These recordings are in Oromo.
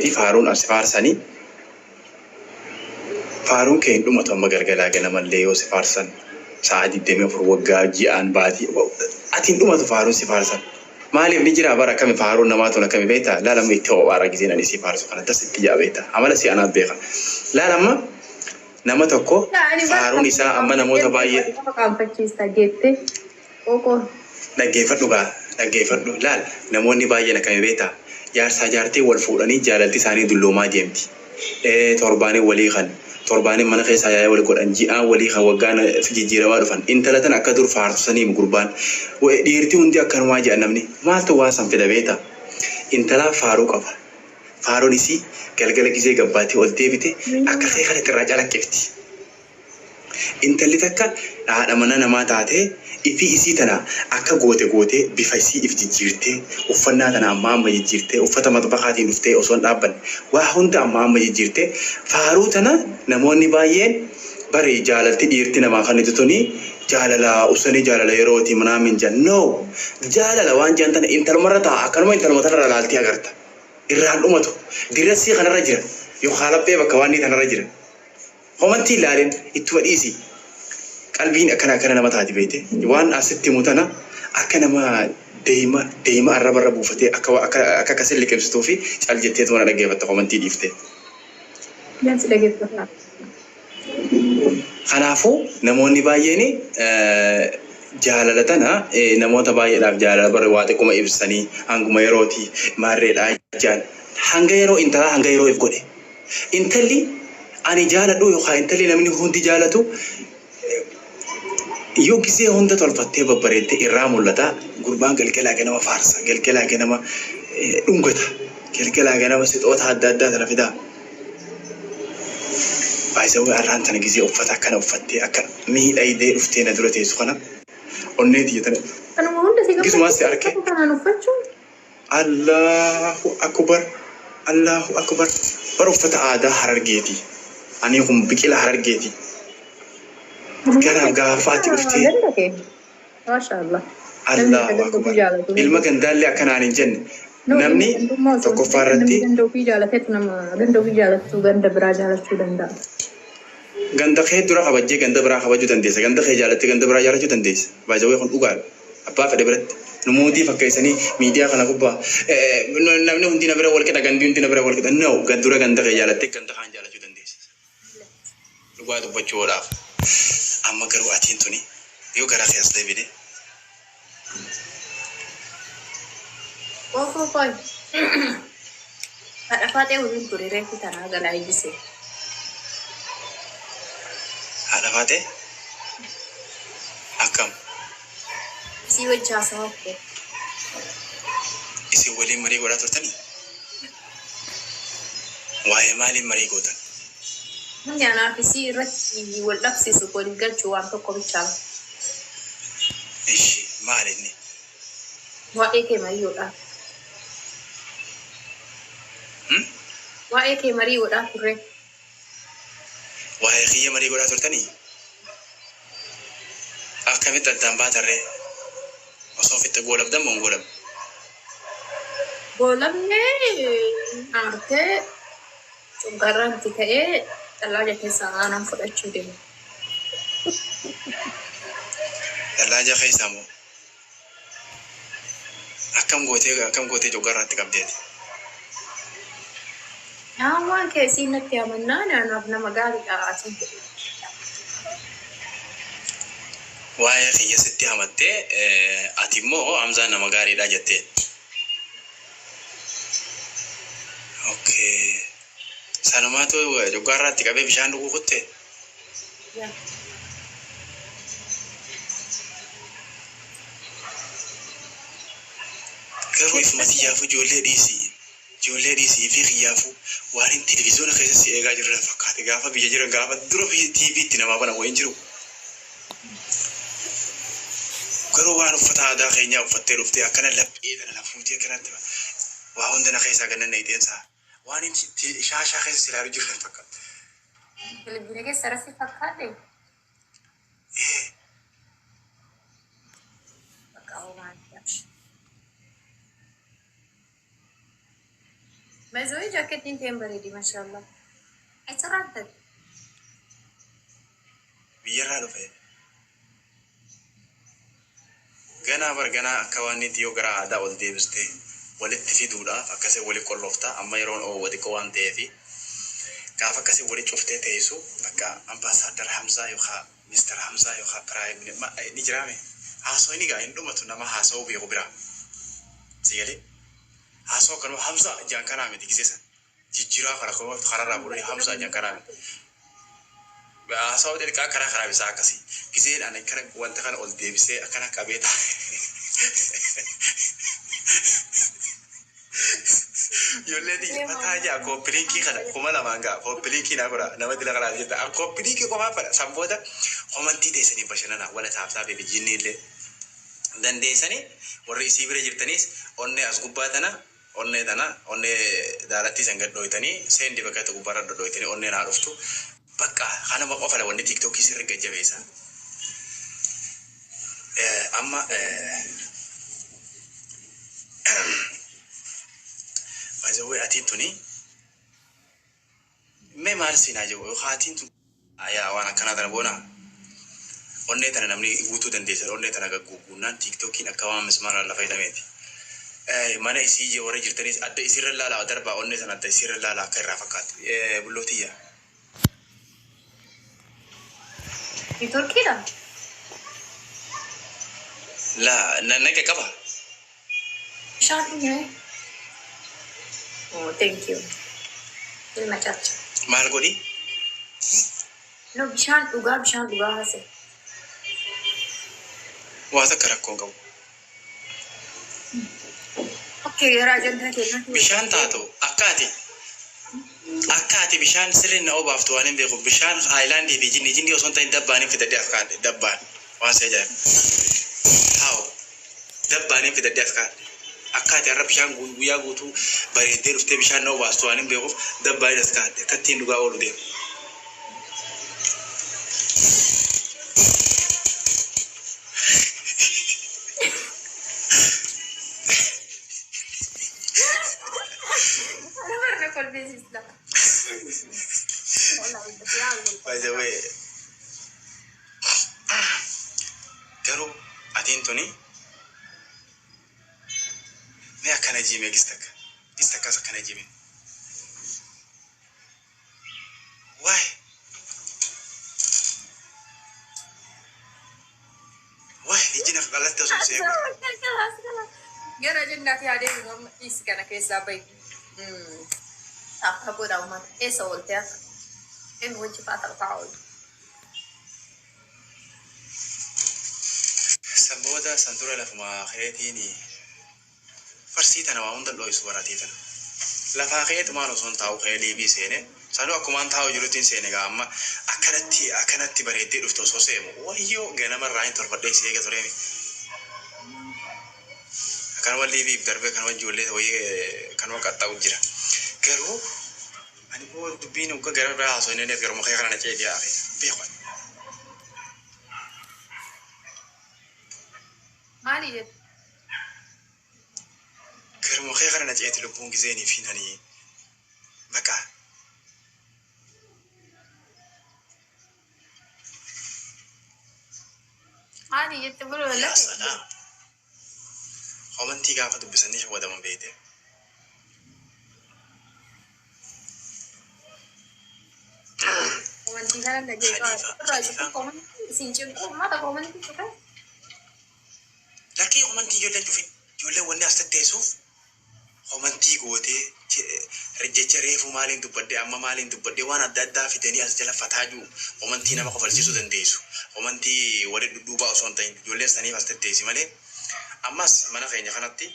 فارون أسفار سني فارون كين دوما توم غلغلا غنما ليو سفار سن ساعدي دمي فر وغا جيان باتي اتين دوما فارون سفار سن مالي نجرا برا كم فارون نماتنا كم بيتا لا لما يتو بارا جينا ني سفار سن تسد يا بيتا عمل سي انا بيخا لا لما نما توكو فارون إسا أما نموت باية dhaggeeffadhu laal namoonni baay'een akkami beektaa jaarsaa jaartii wal fuudhanii jaalalti isaanii dulloomaa deemti torbaanii walii kan torbaanii mana keessaa yaa'ee wal godhan ji'aa walii kan waggaan jijjiiramaa dhufan intala tan akka dur faarsanii gurbaan dhiirtii hundi akkanumaa jedhan namni maaltu waa san fida beektaa intala faaruu qaba faaruun isii galgala gisee gabbaatii ol deebite akka ta'e kana irraa calaqqifti intalli takka haadha mana namaa taatee ifi isii tana akka goote bifa isii if jijjiirtee uffannaa tana amma jijjiirtee uffata matbaqaatiin dhuftee osoo dhaabban waa hunda amma jijjiirtee faaruu tana namoonni baay'een bare jaalalti dhiirti namaa kan itutuni jaalala usanii jaalala yerooti manaamin janno jaalala waan jantana intalmarra taa akkanuma intalmatara laaltii agarta irraan dhumatu dirasii kanarra jira yoo haalabbee bakka waan tanarra jira homantii ilaalin ittuma dhiisi qalbiin akkana nama taati beete waan asitti mutana akka nama deema arrabarra buufatee akka kasin liqimsituu fi caal jettee toona dhaggeeffatta homantii dhiiftee. Kanaafuu namoonni baay'een jaalala tana namoota baay'eedhaaf jaalala bara waa xiqquma ibsanii hanguma yerooti maarreedhaa jaan hanga yeroo intalaa hanga yeroo if godhe intalli ani jaaladhu yookaan intalli namni hundi jaalatu yoo gisee hunda tolfattee babbareettee irraa mul'ata gurbaan galgalaa ganama faarsa galgalaa ganama dhungata galgalaa ganama sixoota adda addaa tana fidaa baay'isawee arraan tana gisee uffata akkana uffattee akka miidhaydee dhuftee na dura teessu kana onneetii tana gisumaas si arke Allahu akbar bar uffata aadaa Harargeeti ani kun biqila Harargeeti gara gaafaati dhuftee maashaallah Allahu akbar ilma gandaalle akkanaan hin jenne namni tokko faarratti ganda ofii jaalateetu nama ganda ofii jaalatu ganda biraa jaalachuu danda'a. Ganda kee dura kabajjee ganda biraa kabajuu dandeessa ganda kee jaalattee ganda biraa jaalachuu dandeessa baay'ee kun dhugaadha abbaa fedhe biratti numuutii fakkeessanii miidiyaa kana gubbaa namni hundi na bira wal qixa gandi hundi na bira wal qixa no gandura ganda kee jaalattee ganda kaan jaalachuu dandeessa dhugaa dubbachuudhaaf amma garuu atiin tuni yoo gara keessa deebine Ofu boy. Ada fate ulun kurire kita naga lagi sih. Ada fate? Akam. Si wajah sama aku. Isi wali mari gora turtani. Wahai mali mari gotan. Mungkin anak si rati walak si sukun gajuan tu komcal. Ishi mali ni. Wah eke mari udah. Wah eke mari udah kure. Wahai kia mari gora turtani. Akam itu tambah terre. Masuk itu golab dah menggolab. Golab ni arte cungkaran kita telah jadi sangat nampak cuci. Telah jadi samu. Akam gote cungkaran tikap dia. Nama kesi nak tiada mana nama gari asin. Wahai kia setiap mate atimo amzan nama gari dah jete. Okay. Sanuma tu cungkaran tikap bishan dulu kote. Ya. Kalau informasi yafu jolle disi fi khiyafu warin televizion khaysa si ega jirra fakkat gafa biya jirra gafa duro fi TV tinama bana ko injiru karo wan fata da khaynya fatte rufte akana labbi da la futi kana ta wa honda na khaysa ganan ne densa warin shasha khaysa silaru jirra fakkat Lebih lagi sarasi fakkat deh. Kau mantap. ما زوي جاكيتين تين بريدي ما شاء الله. أي ترى biyyarraa dhufe ganaa bar ganaa akka waan inni yoo gara aadaa ol deebiste walitti fiduudhaaf akkasii wali qolloftaa amma yeroon wadi ko waan ta'eefi gaafa akkasii wali cuftee teessu bakka ambaasaadar Hamzaa yookaan Mr. Hamzaa yookaan Piraayim ni jiraame haasoo inni gaa hin dhumatu nama haasa'uu beeku biraa sigalee haasoo kanuma Hamzaa jaan kanaa miti giseessa jijjiiraa kararraa bulee Hamzaa jaan kanaa miti. Haasawaa xixiqqaa karaa karaa bisaa akkasii giseedhaan akkana wanta kana ol deebisee akkana qabeeta. Ijoolleen mataa jaa kooppiliikii kana kuma lamaan gaa kooppiliikii naa godha nama dila karaa jirta kooppiliikii qomaa fadha sanboota homantii teessanii bashannanaa wala taaftaa beebi jinni illee dandeessanii warri isii bira jirtanis onnee as gubbaa tana onnee daarattii san gad dhooytanii seendi bakka itti gubbaarra dhooytanii onnee naa dhuftu. Bakka kana ma qofa la wanni TikTok sirri gajjabeessa. Amma bazawe atiin tuni me maal sinaa jiru yoo atiin tun ayaa waan akkana tana boona onnee tana namni guutuu dandeessa onnee tana gagguunnaan TikTokiin akka waan mismaara lafa hidhameeti. Mana isii je warra jirtanis adda isirra laalaa darbaa onnee tana adda isirra laalaa akka irraa fakkaatu bullootiyaa. في تركيا لا ننك كبا شاطر oh thank you terima kasih mahal godi no bishan duga hase wasa karakon gabu okay rajan tha kelna bishan tato akkaati bishaan sirriin na obaaftu waan hin beeku bishaan haayilaandii fi jinni osoo hin ta'in dabbaaniin fidadhee afkaadhe dabbaan waan see jedhame haa dabbaaniin fidadhee afkaadhe akkaati har'a bishaan guyyaa guutuu bareeddee dhuftee bishaan na obaastu waan hin beekuuf dabbaaniin afkaadhe akkattiin dhugaa oolu deemu. By the way, garuu atiin tuni mee akkana jime gistaka akkana jime waay ijjina qalatti osoo seequ gara jannati yaadee is kana keessaa bayi akka godha uummata eessa oolte akka inni wajji faataa oolu. Sanbooda santura lafuma keetiin farsii tana waa hunda dhoo'isu baratii tana. Lafaa keetu maan osoo hin taa'u keelii fi seene sanuu akkumaan taa'u jiruutiin seene gaa amma akkanatti bareeddee dhuftu osoo seemu wayyoo ganamarraa hin tolfadhee si eega tureemi. Kanuma liibiif darbee kanuma ijoollee wayii kanuma qaxxaa'u jira. Garuu ani boo dubbiin uga gara biraa haasoo inni garuma kee kana nacee dhiyaate beekan. Maali jedhu? Garuma kee kana naceeti lubbuun gizeenii fi nanii bakka. Maali jettu bulu wala? Yaa salaam. Homantii gaafa dubbisanii shawwadaman beekte. Komantii kana dhageeffatu komantii isin cimtuu mata komantii cufe. Lakkii komantii ijoollee wanni as tatteessuuf komantii gootee jecha reefu maaliin dubbadde amma maaliin dubbadde waan adda addaa fidanii as jala fataa jiru komantii nama kofalchiisuu dandeessu komantii warri dudduubaa osoo hin ta'in ijoolleen saniif as tatteessi malee ammas mana keenya kanatti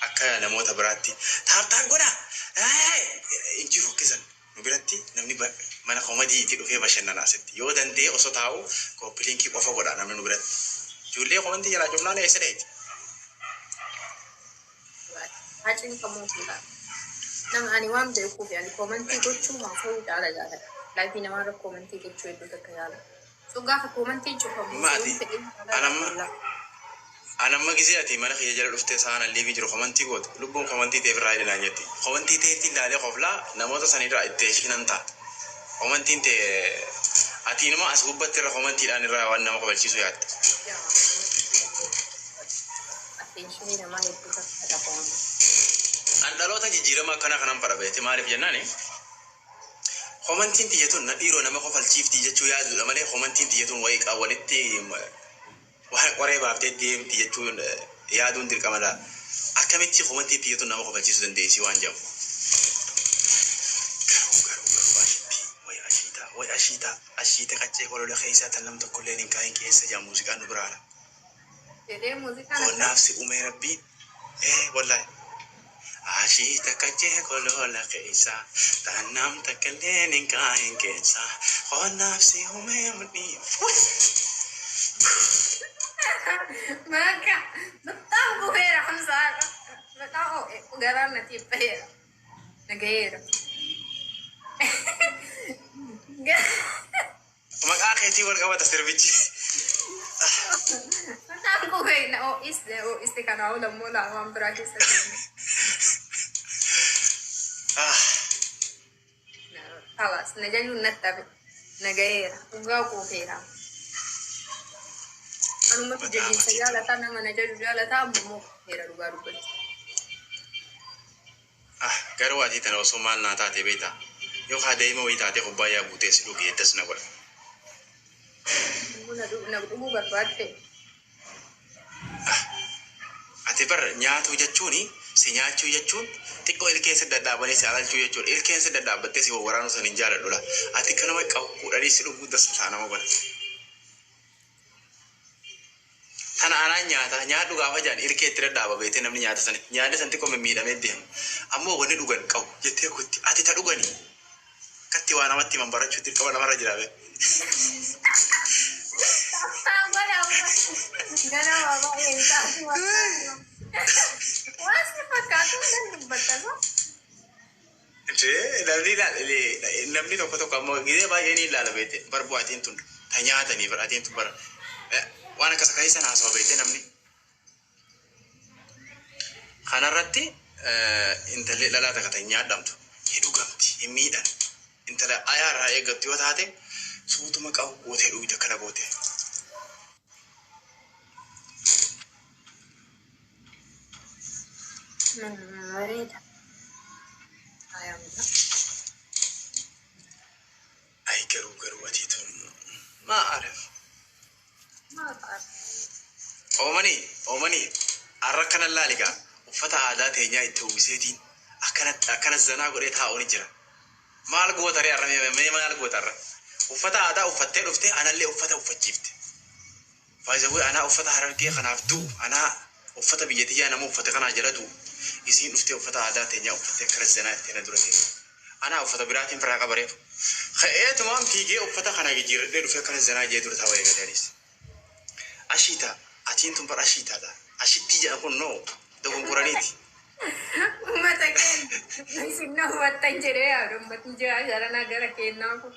akka namoota biraatti taaptaan godha injiru kisan nu biratti namni mana komadii itti dhufee bashannana asitti yoo danda'e osoo taa'u kooppiliinkii qofa godha namni nu biratti ijoollee komantii jalaa jumnaan eessa dheeti. Hacin kamu juga. Nama ani waan beekuuf yani komantii gochuu haasa'uu caala jaalladha. Laayifii namarra komantii gochuu hedduu takka jaala. So gaafa komantii cufamu maati anamma أنا ما جزيتي ما نخي جل رفته سانا اللي بيجرو خمنتي قط لبون خمنتي تبر رايد نانيتي خمنتي تهتي لا عليه قفلا نموت سني رأي تشين أنت خمنتي أنت أتيني ما أسبوبت ترى خمنتي الآن رأي وانا ما قبل شيء سويات attention nama itu kan ada pon. أنا لو تجي جيرة ما كنا خنام برا بيتي ما أعرف جناني خمنتي أنت يتون نبيرو نما قبل شيء تيجي شويات لما ليه خمنتي أنت يتون وايك أولتي waree baaftee deemti jechuun yaaduun dirqamadha. Akkamitti komantii itti nama qofachiisuu dandeessi waan jedhamu. Garuu ashiita qaccee qolola keessaa tan nam tokkollee hin kaahin keessa jaa muuziqaan nu biraadha. Jedhee muuziqaan Qonnaaf si umee rabbiin wallahi. Ashiita qaccee qolola keessaa tan nam tokkollee hin kaahin keessa qonnaaf si umee mudhii. maka betul gue Hamza betul garam nanti pahir negara Mak akhirnya warga apa terservici. betul gue na is de kana ulah mula wan berarti sekali خلاص نجلو نتبع negara enggak gue anu mati jadi segala tanah mana jadi segala tamu hera lugar lugar. Garuu ati tana osoo maal naa taate beektaa yoo haadha wayii taate kubbaayyaa buutee si dhugee das na godha. Na dhuguu barbaadde. Ati bar nyaatu jechuun si nyaachuu jechuun xiqqoo ilkeensa dadhaabanii si alalchuu jechuudha. Ilkeensa dadhaabattee si waraanuu san hin jaaladhudha. Ati kanuma qabuudhanii si dhuguu das taanama godha. Kana anaan nyaadhu gaafa jaan ilkee itti dadhaaba beekte namni nyaata sani nyaadha san xiqqoo mimmiidhamee deemu. Ammoo wanni dhugan qabu jettee kutti ati ta dhuganii katti waa namatti himan barachuutti qaba namarra jira bee. Namni tokko ammoo gidee baay'ee ni ilaala beekte barbu atiin tun ta nyaatanii bara atiin tun bara waan akkas akka isaan haasawaa beekte namni. Kanarratti intalli dhalaa takka ta'e nyaadhamtu hidhugamti hin miidhan intala ayaarraa eeggattu yoo taate suutuma qabu gootee dhugde kana goote. Marida. Ayamna. Ay garuu ati tun maa arif. Oomanii arra kana laaligaa uffata aadaa teenyaa itti uwwiseetiin akkana zanaa godhee taa'uun jira. Maal gootaree arra mee maal gootarra uffata aadaa uffattee dhuftee anallee uffata uffachiifte. Faayizawwee anaa uffata harargee kanaaf du'u anaa uffata biyyatiyyaa nama uffata kanaa jala du'u isiin dhuftee uffata aadaa teenyaa uffattee akkana zanaa itti na dura teenya. Anaa uffata biraatiin biraa qabareef. Ka'eetumaan fiigee uffata kana jijjiirradhee dhufee akkana zanaa jee dura taa'uu eegalee. Ashita atiin tun bar ashitaadha. Ashittii jedha kun noo dogonkoraniiti. Uummata keenya isin hubattan jedhee yaadu uummatni jira jarana gara kennaa kun.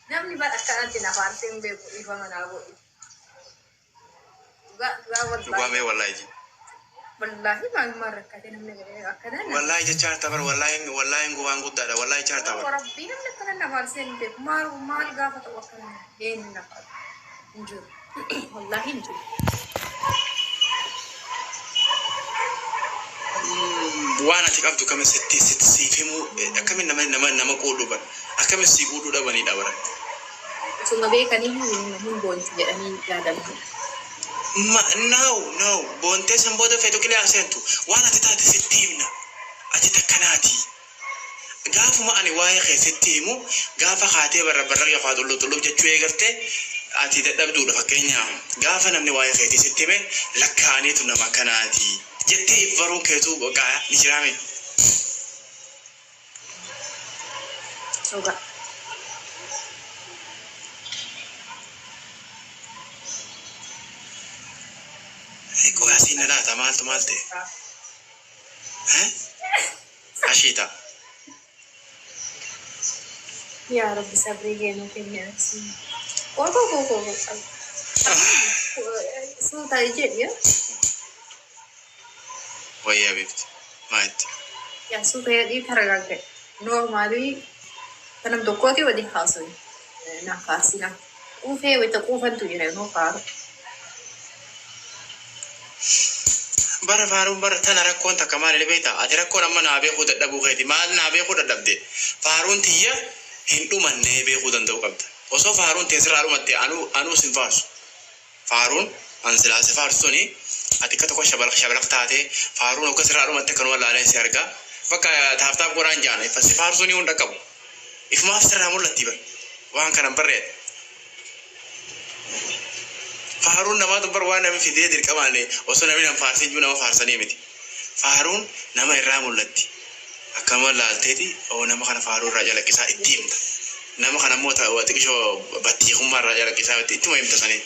Namni bara akkanatti nafaartee hin beeku ifa manaa godhu. Dhugaa mee wallaahi. Wallaahi maalummaa rakkate namni godhee akkana. Wallaahi jechaa tabar wallaahi gubaan guddaadha wallaahi jechaa tabar. Rabbii namni akkana nafaarsee hin beeku maal gaafa ta'u akkana eenyu nafaarsa hin jiru. Wallaahi hin jiru. Waan ati qabdu kami siif himu akkamiin nama qooduu bara akkamiin si qooduu dhabanidha bara. Osuma beekanii hin boonti jedhanii yaadamu. No boontee san booda feetu qilee aseentu waan ati taate sitti himna ati takkanaati. Gaafuma ani waa'ee keessatti himu gaafa kaatee barra yookaan xulluu jechuu eegalte ati dadhabduudha fakkeenyaaf gaafa namni waa'ee keessatti sitti hime lakkaa'aniitu nama akkanaati. Jettee baruun keetu boqaa ni jiraame. Soba. Kau asin nada tamal te. Ashita. Ya Rabbi sabri genu kenyasi. Kau. Suuta jedhi Wayyaa beekti. Maatti. yaa suuta jedhii taragaagge noormaalii kanam tokkooti waliin haasawee na faarsina quufee wayita quufantu jira noo faaru. Bara faaruun bara tana rakkoon takka maali beektaa? Ati rakkoon amma naa beekuu dadhabuu keeti. Maal naa beekuu dadhabde? Faaruun tiyya hin dhumannee beekuu danda'u qabda. Osoo faaruun teessirraa dhumatte anuu sin faarsu. Faaruun an silaase faarsuni ati akka tokko shabalaq taate faaruun akka sirraa dhumatte kan wallaalee si argaa. Bakka taaftaaf qoraan jaana ifasi faarsuni hunda qabu. Ifumaaf sirraa mul'atti bara. Waan kanan barreedha. Faaruun namaatu bar waan namni fidee dirqamaale osoo namni nama faarsee jiru nama faarsanii miti. Faaruun nama irraa mul'atti. Akkama laalteeti nama kana faaruu irraa jalaqqisaa itti himta. Nama kana immoo xiqqishoo battiiqummaa irraa jalaqqisaa ittuma himta sanii.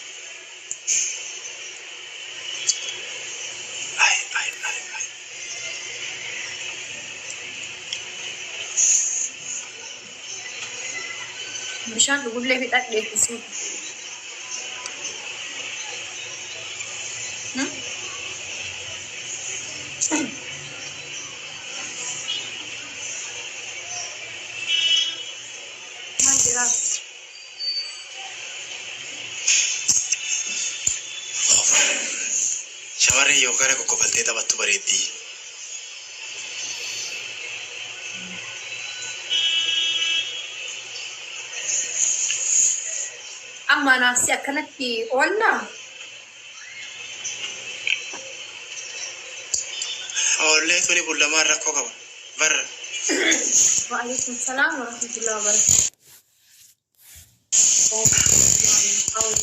Bishaan dhugullee fixadhee fisuuti. Maal jiraatu? Shamarreen yoo gara kokkofaltee taphattu bareeddi. Amma naafsi akkanatti oollaa? Oollee tuni bullamaan rakkoo qaba. Barra. Waalaikum salaam warahmatullahi wabarakatuh.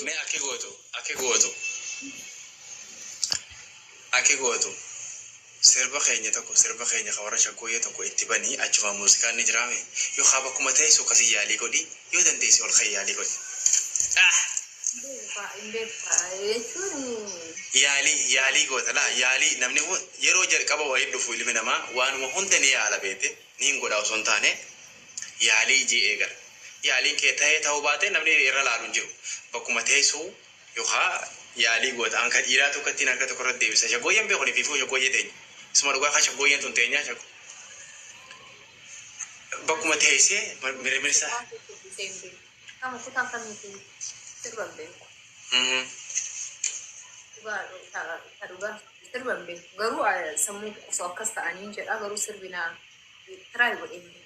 Mee ake gootu. Sirba keenya kan warra shaggooyyee tokko itti banii achuma muuziqaan ni jiraame. Yoo haa bakkuma ta'e sukkasii yaalii godhi yoo dandeesse ol kan yaalii godhi. Yaalii goota laa yaalii namni yeroo jalqaba waliin dhufu ilmi namaa waanuma hunda ni yaala beete ni hin godhaa osoo hin taane yaalii ijii eegala. Yaaliin kee ta'uu baate namni irra laalu hin jiru. Bakkuma teessuu yookaan yaalii goota anka dhiiraa tokkottiin harka tokko irratti deebisa. Shaggooyyeen beekuni fi shaggooyyee teenya. Isuma dhugaa kan shaggooyyeen tun teenyaa shaggu. Bakkuma teessee mirmirsaa. Kamu kutaa kamiitu sirban beeku. Dhugaa sirban beeku. Garuu sammuu osoo akkas ta'anii jedha garuu sirbinaan tiraay godhee.